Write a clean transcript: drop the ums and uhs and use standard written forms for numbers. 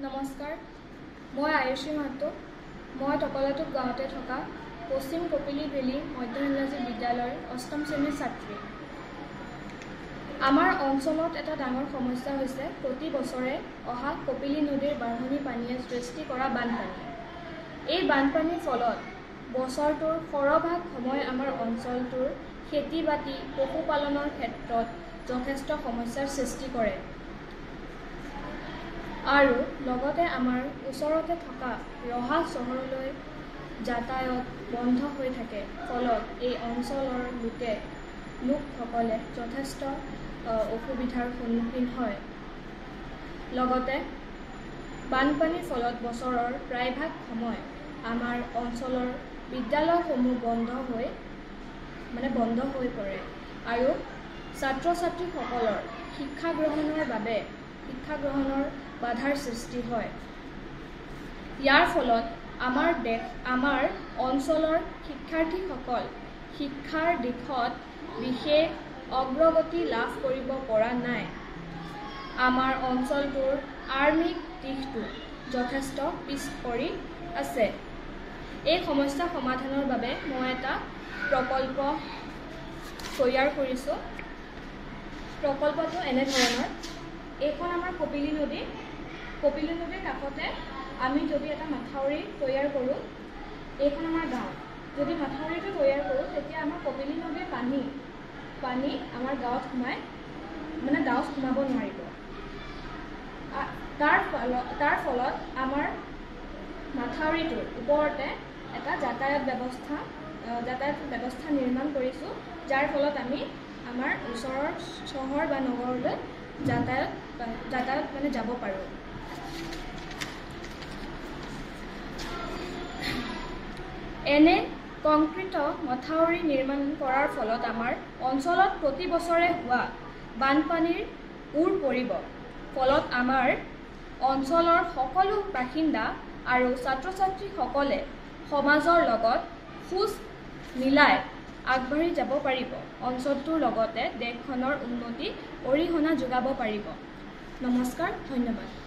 নমস্কাৰ, মই আয়ুষী মাহাতো। মই টকলাটোপ গাঁৱতে থকা পশ্চিম কপিলী ভেলী মধ্য ইংৰাজী বিদ্যালয়ৰ ৮ম শ্ৰেণীৰ ছাত্ৰী। আমাৰ অঞ্চলত এটা ডাঙৰ সমস্যা হৈছে প্ৰতি বছৰে অহা কপিলী নদীৰ বাঢ়নী পানীয়ে সৃষ্টি কৰা বানপানী। এই বানপানীৰ ফলত বছৰটোৰ সৰহভাগ সময় আমাৰ অঞ্চলটোৰ খেতি-বাতি পশুপালনৰ ক্ষেত্ৰত যথেষ্ট সমস্যাৰ সৃষ্টি কৰে আৰু লগতে আমাৰ ওচৰতে থকা ৰহা চহৰলৈ যাতায়াত বন্ধ হৈ থাকে, ফলত এই অঞ্চলৰ লোকসকলে যথেষ্ট অসুবিধাৰ সন্মুখীন হয়। লগতে বানপানীৰ ফলত বছৰৰ প্ৰায়ভাগ সময় আমাৰ অঞ্চলৰ বিদ্যালয়সমূহ বন্ধ হৈ পৰে আৰু ছাত্ৰ-ছাত্ৰীসকলৰ শিক্ষা গ্ৰহণৰ বাধাৰ সৃষ্টি হয়। ইয়াৰ ফলত আমাৰ অঞ্চলৰ শিক্ষাৰ্থীসকল শিক্ষাৰ দিশত বিশেষ অগ্ৰগতি লাভ কৰিব পৰা নাই। আমাৰ অঞ্চলটোৰ আৰ্মিক দিশটো যথেষ্ট পিছ পৰি আছে। এই সমস্যা সমাধানৰ বাবে মই এটা প্ৰকল্প তৈয়াৰ কৰিছোঁ। প্ৰকল্পটো এনেধৰণৰ, এইখন আমাৰ কপিলী নদীৰ কাষতে আমি যদি এটা মাথাউৰি তৈয়াৰ কৰোঁ, এইখন আমাৰ গাঁও, যদি মাথাউৰিটো তৈয়াৰ কৰোঁ তেতিয়া আমাৰ কপিলী নদীৰ পানী আমাৰ গাঁৱত সোমাব নোৱাৰিব। তাৰ ফলত আমাৰ মাথাউৰিটোৰ ওপৰতে এটা যাতায়াত ব্যৱস্থা নিৰ্মাণ কৰিছোঁ, যাৰ ফলত আমি আমাৰ ওচৰৰ চহৰ বা নগৰলৈ যাতায়াত যাব পাৰোঁ। এনে কংক্ৰিট মথাউৰি নিৰ্মাণ কৰাৰ ফলত আমাৰ অঞ্চলত প্ৰতি বছৰে হোৱা বানপানীৰ ওৰ পৰিব। ফলত আমাৰ অঞ্চলৰ সকলো বাসিন্দা আৰু ছাত্ৰ-ছাত্ৰীসকলে সমাজৰ লগত খোজ মিলাই আগবাঢ়ি যাব পাৰিব। অঞ্চলটোৰ লগতে দেশখনৰ উন্নতি অৰিহণা যোগাব পাৰিব। নমস্কাৰ, ধন্যবাদ।